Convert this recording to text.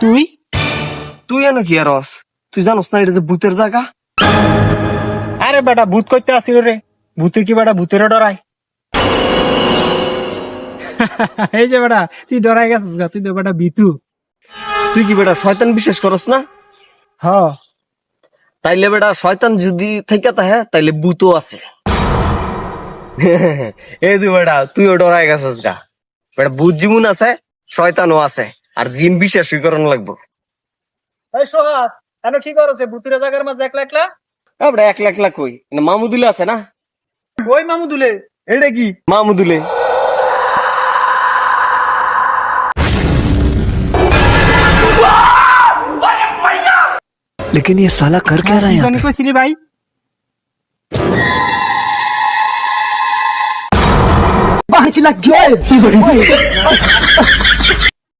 তুই তুই এনে কি আরস? তুই জানোস না এটা যে ভূতের জায়গা? আরে বেটা ভূত করতে আসিল রে, ভূতে কি বেটা ভূতেরও ডরাই? এই যে বেটা তুই ডরাই গেছিস গা, তুই তো বেটা বিতু। তুই কি বেটা শয়তান বিশ্বাস করস না? হ তাইলে বেটা শয়তান যদি থেকে তাহে তাইলে ভূতও আছে। এই তুই বেটা তুইও ডরাই গেছস গা। বেটা ভূত যেমন আছে শয়তানও আছে, আর জিন বিশ্বাসই করন লাগবো। এই সোহাগ, কেন কি করছে ভূতের জায়গার মাঝে একলা একলা? বেটা এক লাখ লাখ কই না, মামুদুলে আছে না? ওই মামু দুলে, এটা কি? মামুদুলে लेकिन ये साला कर क्या रहा है यहाँ पे? কইছিলি ভাই? बाहर की लग गया है।